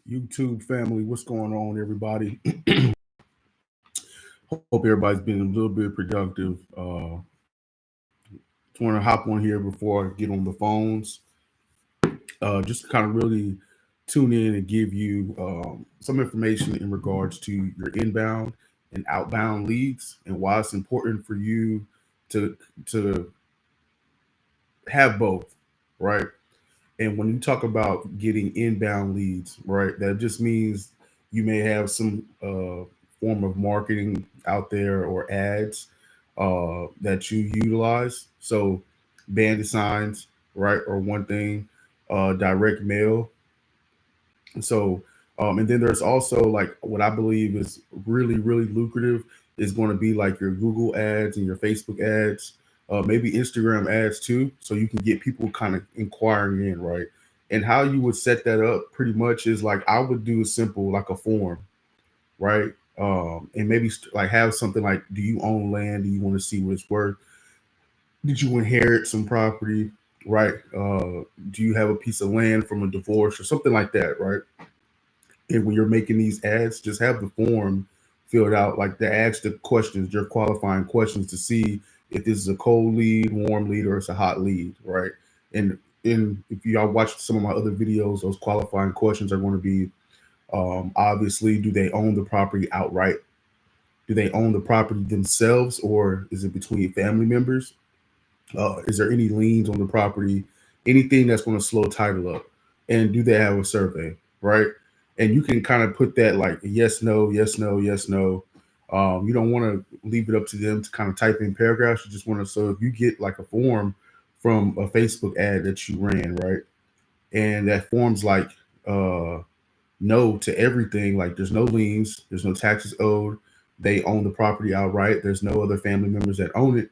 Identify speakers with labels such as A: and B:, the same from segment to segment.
A: YouTube family, what's going on, everybody? Hope everybody's been a little bit productive. Just want to hop on here before I get on the phones. Just kind of really tune in and give you some information in regards to your inbound and outbound leads and why it's important for you to to have both, right? And when you talk about getting inbound leads, right, that just means you may have some form of marketing out there or ads that you utilize. So, bandit signs, right, or one thing, direct mail. So, and then there's also like what I believe is really, really lucrative is going to be like your Google ads and your Facebook ads, maybe Instagram ads too. So you can get people kind of inquiring in, right? And how you would set that up pretty much is like I would do a simple like a form, right? And maybe like have something like, do you own land? Do you want to see what it's worth? Did you inherit some property? Right? Do you have a piece of land from a divorce or something like that? Right? And when you're making these ads, just have the form filled out, like to ask the questions, your qualifying questions to see if this is a cold lead, warm lead, or it's a hot lead, right? And if y'all watched some of my other videos, those qualifying questions are going to be obviously, do they own the property outright? Do they own the property themselves, or is it between family members? Is there any liens on the property? Anything that's going to slow title up? And do they have a survey, right? And you can kind of put that like yes, no, yes, no, yes, no. You don't want to leave it up to them to kind of type in paragraphs. You just want to, so if you get like a form from a Facebook ad that you ran, right? And that form's like no to everything, like there's no liens, there's no taxes owed, they own the property outright, there's no other family members that own it.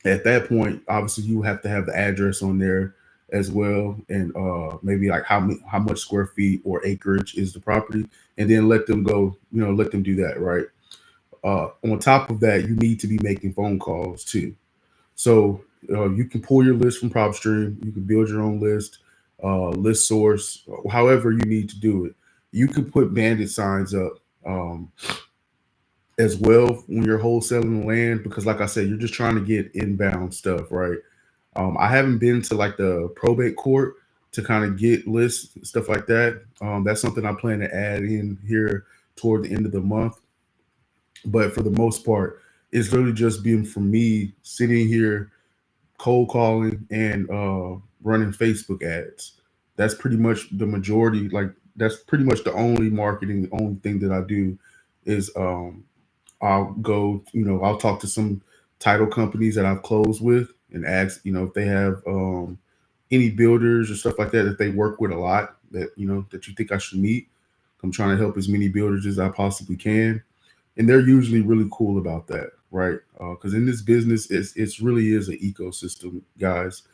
A: At that point, obviously you have to have the address on there as well, and maybe like how much square feet or acreage is the property, and then let them go. Let them do that, right? On top of that, you need to be making phone calls too. So you can pull your list from PropStream. You can build your own list, list source, however you need to do it. You can put bandit signs up. As well when you're wholesaling land, because like I said, you're just trying to get inbound stuff, right? I haven't been to like the probate court to kind of get lists, stuff like that. That's something I plan to add in here toward the end of the month. But for the most part, it's really just been for me sitting here cold calling and running Facebook ads. That's pretty much the majority. Like that's pretty much the only marketing, the only thing that I do is I'll go, I'll talk to some title companies that I've closed with and ask, if they have any builders or stuff like that that they work with a lot that, that you think I should meet. I'm trying to help as many builders as I possibly can. And they're usually really cool about that, right? Because in this business, it's really is an ecosystem, guys.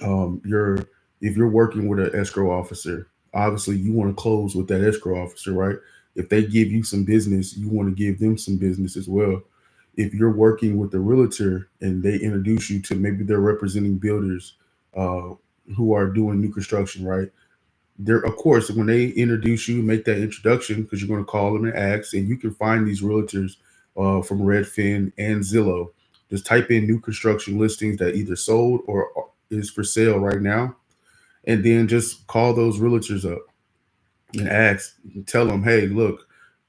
A: You're if you're working with an escrow officer, obviously you want to close with that escrow officer, right? If they give you some business, you want to give them some business as well. If you're working with a realtor and they introduce you to, maybe they're representing builders uh, who are doing new construction, right? They're, of course, when they introduce you, make that introduction, because you're going to call them and ask, and you can find these realtors from Redfin and Zillow. Just type in new construction listings that either sold or is for sale right now, and then just call those realtors up and ask, tell them, hey, look,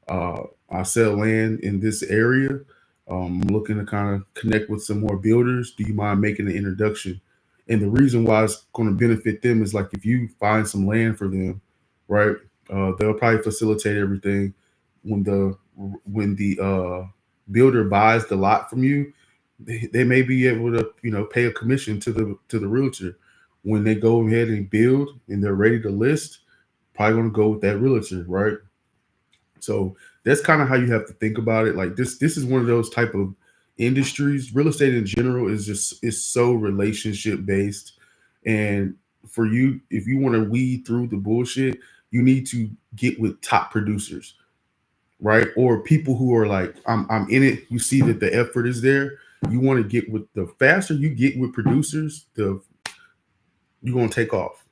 A: uh, I sell land in this area. I'm looking to kind of connect with some more builders. Do you mind making an introduction? And the reason why it's going to benefit them is like if you find some land for them, right? They'll probably facilitate everything. When the builder buys the lot from you, they may be able to pay a commission to the realtor. When they go ahead and build and they're ready to list, probably going to go with that realtor, right? So that's kind of how you have to think about it. Like this is one of those type of industries. Real estate in general is so relationship based, and for you, if you want to weed through the bullshit, you need to get with top producers, right? Or people who are like, I'm in it. You see that the effort is there. You want to get with the faster you get with producers, the you're gonna take off.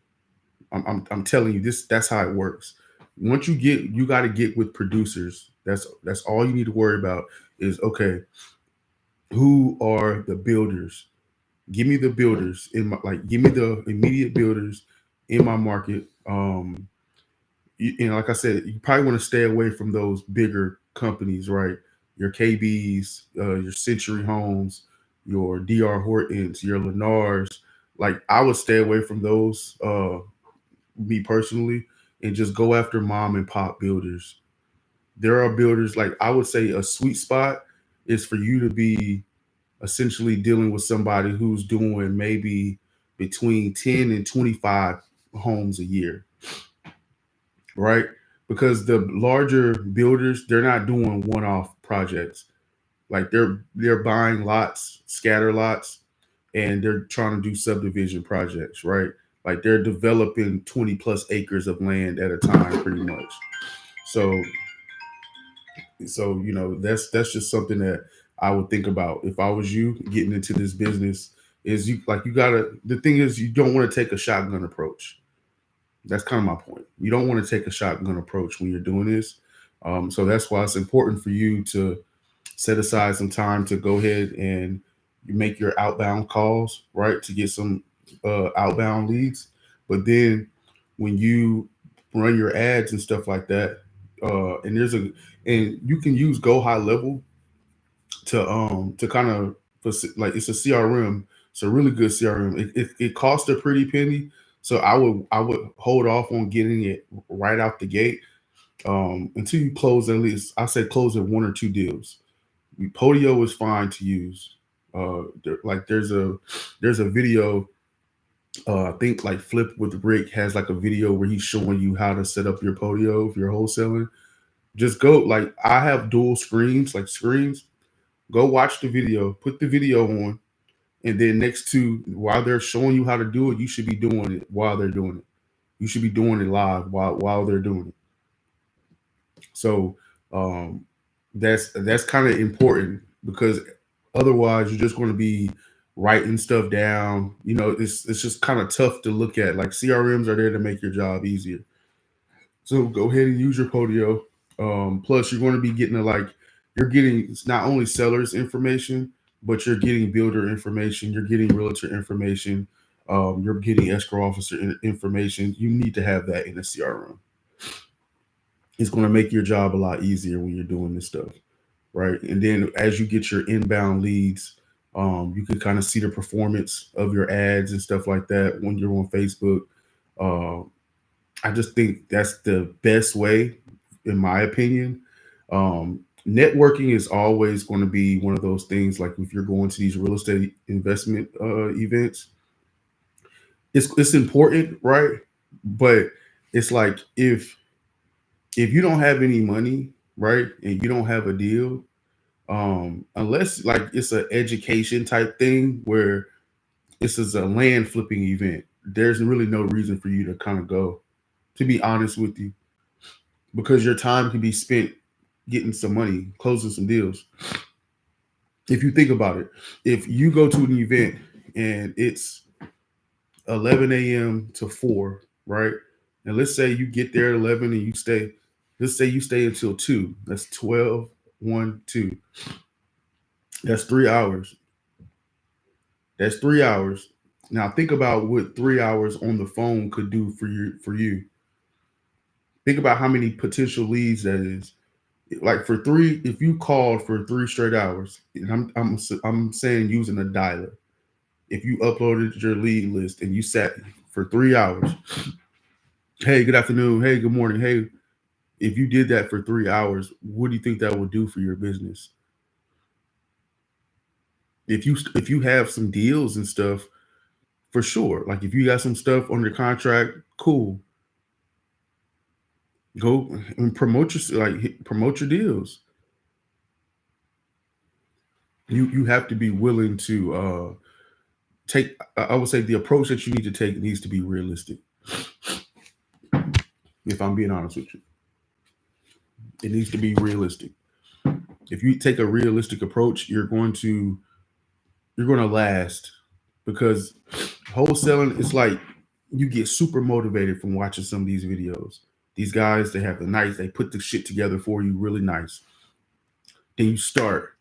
A: I'm telling you this. That's how it works. Once you got to get with producers. That's all you need to worry about is okay. Who are the builders? Give me the builders in my give me the immediate builders in my market. Like I said, you probably want to stay away from those bigger companies, right? Your KBs, your Century Homes, your DR Hortons, your Lennars. Like I would stay away from those, me personally, and just go after mom and pop builders. There are builders like I would say a sweet spot is for you to be essentially dealing with somebody who's doing maybe between 10 and 25 homes a year, right? Because the larger builders, they're not doing one-off projects. Like they're buying lots, scatter lots, and they're trying to do subdivision projects, right? Like they're developing 20 plus acres of land at a time pretty much. So that's just something that I would think about if I was you getting into this business is you gotta the thing is you don't want to take a shotgun approach. That's kind of my point. You don't want to take a shotgun approach when you're doing this. So that's why it's important for you to set aside some time to go ahead and you make your outbound calls, right, to get some outbound leads. But then when you run your ads and stuff like that, and you can use Go High Level to kind of like it's a CRM. It's a really good CRM. It costs a pretty penny, so I would hold off on getting it right out the gate until you close at least. I say close at one or two deals. Podio is fine to use. There's a video. I think like Flip with Rick has like a video where he's showing you how to set up your Podio if you're wholesaling. Just go like I have dual screens, like screens. Go watch the video, put the video on, and then next to while they're showing you how to do it, you should be doing it while they're doing it. You should be doing it live while they're doing it. So um, that's kind of important because otherwise you're just going to be writing stuff down. It's just kind of tough to look at. Like CRMs are there to make your job easier. So go ahead and use your Podio. Plus, you're going to be getting you're getting not only sellers information, but you're getting builder information. You're getting realtor information. You're getting escrow officer information. You need to have that in a CRM. It's going to make your job a lot easier when you're doing this stuff, right? And then as you get your inbound leads, you can kind of see the performance of your ads and stuff like that when you're on Facebook. Uh, I just think that's the best way, in my opinion. Networking is always going to be one of those things. Like if you're going to these real estate investment events, it's important, right? But it's like if you don't have any money, right, and you don't have a deal, unless like it's an education type thing where this is a land flipping event, there's really no reason for you to kind of go. To be honest with you, because your time can be spent getting some money, closing some deals. If you think about it, if you go to an event and it's 11 a.m. to 4, right? And let's say you get there at 11 and you stay, let's say you stay until 2. That's 12, 1, 2. That's 3 hours. That's 3 hours. Now think about what 3 hours on the phone could do for you. Think about how many potential leads that is. Like for three, if you called for 3 straight hours, and I'm saying using a dialer, if you uploaded your lead list and you sat for 3 hours, hey, good afternoon, hey, good morning, hey, if you did that for 3 hours, what do you think that would do for your business? If you have some deals and stuff, for sure. Like if you got some stuff under contract, cool. Go and promote your deals. You have to be willing to take. I would say the approach that you need to take needs to be realistic. If I'm being honest with you, it needs to be realistic. If you take a realistic approach, you're going to last because wholesaling is like you get super motivated from watching some of these videos. These guys, they have they put the shit together for you really nice. Then you start,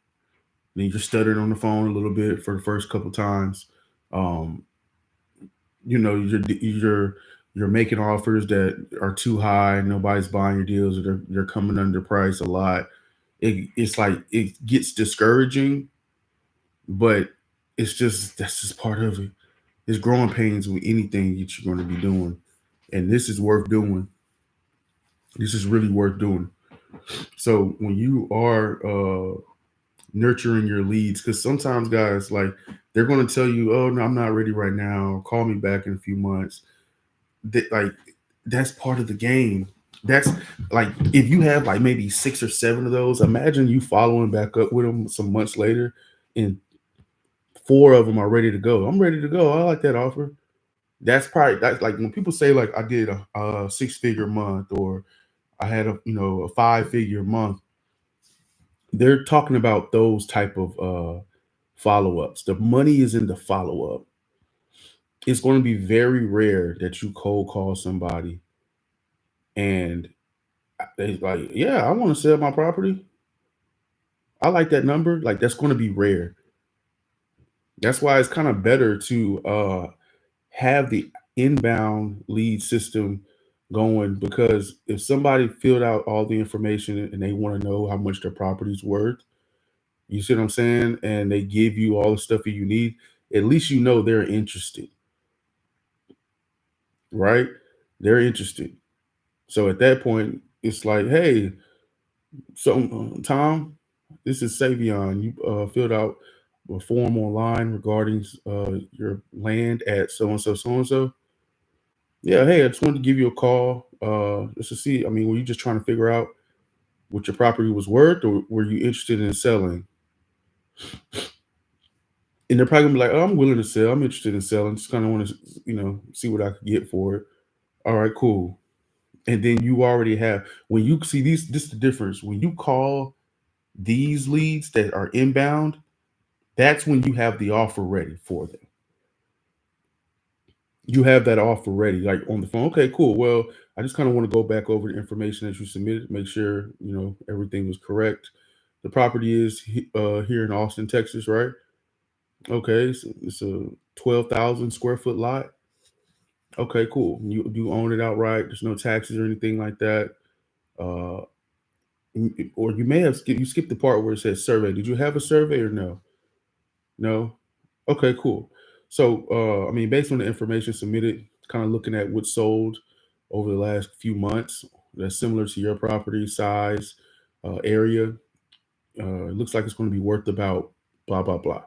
A: then you're stuttering on the phone a little bit for the first couple times. Um, you're making offers that are too high. Nobody's buying your deals, or they're coming under price a lot. It's like it gets discouraging, but that's just part of it. It's growing pains with anything that you're going to be doing, and this is worth doing. This is really worth doing. So when you are nurturing your leads, because sometimes guys, like, they're going to tell you, "Oh no, I'm not ready right now. Call me back in a few months." Like, that's part of the game. That's like, if you have like maybe 6 or 7 of those, imagine you following back up with them some months later, and 4 of them are ready to go. I'm ready to go. I like that offer. That's like when people say like I did a 6-figure month, or I had a 5-figure month. They're talking about those type of follow-ups. The money is in the follow-up. It's going to be very rare that you cold call somebody and they like, yeah, I want to sell my property. I like that number. Like, that's going to be rare. That's why it's kind of better to have the inbound lead system going, because if somebody filled out all the information and they want to know how much their property's worth, you see what I'm saying? And they give you all the stuff that you need, at least you know they're interested, right? They're interested. So at that point, it's like, hey, so Tom, this is Savion. You filled out a form online regarding your land at so and so, so and so. Yeah, hey, I just wanted to give you a call just to see. I mean, were you just trying to figure out what your property was worth, or were you interested in selling? And they're probably gonna be like, "Oh, I'm willing to sell. I'm interested in selling. Just kind of want to, see what I could get for it." All right, cool. And then you already have, when you see these. This is the difference. When you call these leads that are inbound, that's when you have the offer ready for them. You have that offer ready, like on the phone. Okay, cool. Well, I just kind of want to go back over the information that you submitted, make sure everything was correct. The property is here in Austin, Texas, right? Okay, so it's a 12,000 square foot lot. Okay, cool. You own it outright. There's no taxes or anything like that. Uh, or you may have skipped the part where it says survey. Did you have a survey or no? No. Okay, cool. So, I mean, based on the information submitted, kind of looking at what sold over the last few months, that's similar to your property size, area. It looks like it's going to be worth about blah blah blah.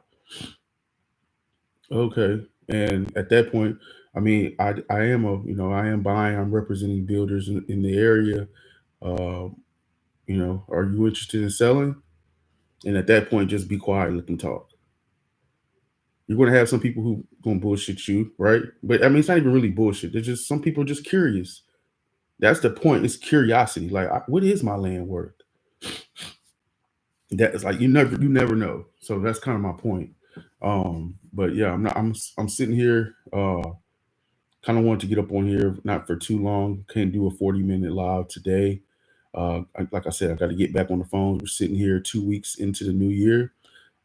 A: Okay, and at that point, I mean, I am buying. I'm representing builders in the area. Uh, are you interested in selling? And at that point, just be quiet, let them talk. You're going to have some people who going to bullshit you, right? But I mean, it's not even really bullshit. They're just, some people are just curious. That's the point. It's curiosity. Like, what is my land worth? That is like, you never know. So that's kind of my point. But yeah, I'm sitting here. Kind of wanted to get up on here, not for too long. Can't do a 40-minute live today. Like I said, I got to get back on the phone. We're sitting here 2 weeks into the new year.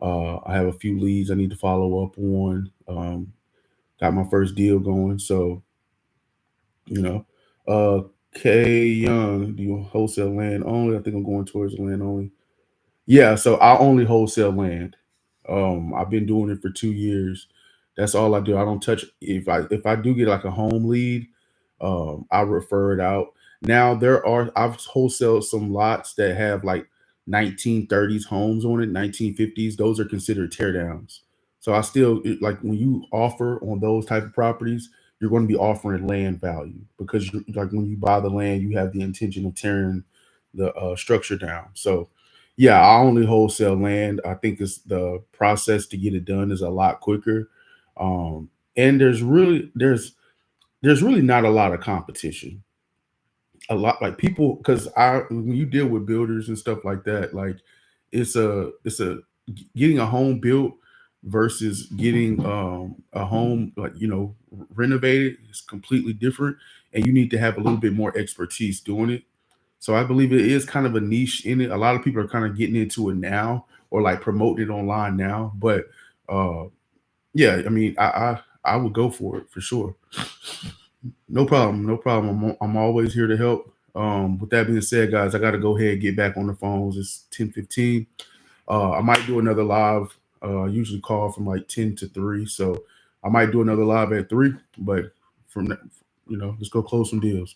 A: I have a few leads I need to follow up on. Got my first deal going. So, you know, uh, K Young, do you wholesale land only? I think I'm going towards land only. Yeah, so I only wholesale land. I've been doing it for 2 years. That's all I do. I don't touch. If I do get like a home lead, I refer it out. Now I've wholesaled some lots that have like 1930s homes on it, 1950s. Those are considered teardowns. So like when you offer on those type of properties, you're going to be offering land value, because like when you buy the land, you have the intention of tearing the structure down. So yeah, I only wholesale land. I think it's the process to get it done is a lot quicker. And there's really not a lot of competition. A lot, like, people, because I when you deal with builders and stuff like that, like, it's a getting a home built versus getting a home, like, renovated is completely different, and you need to have a little bit more expertise doing it. So I believe it is kind of a niche in it. A lot of people are kind of getting into it now, or like promoting it online now. But uh, yeah, I mean, I would go for it for sure. No problem, no problem. I'm always here to help. With that being said, guys, I got to go ahead and get back on the phones. It's 10:15. I might do another live. Usually call from like 10 to 3, so I might do another live at 3. But from that, let's go close some deals.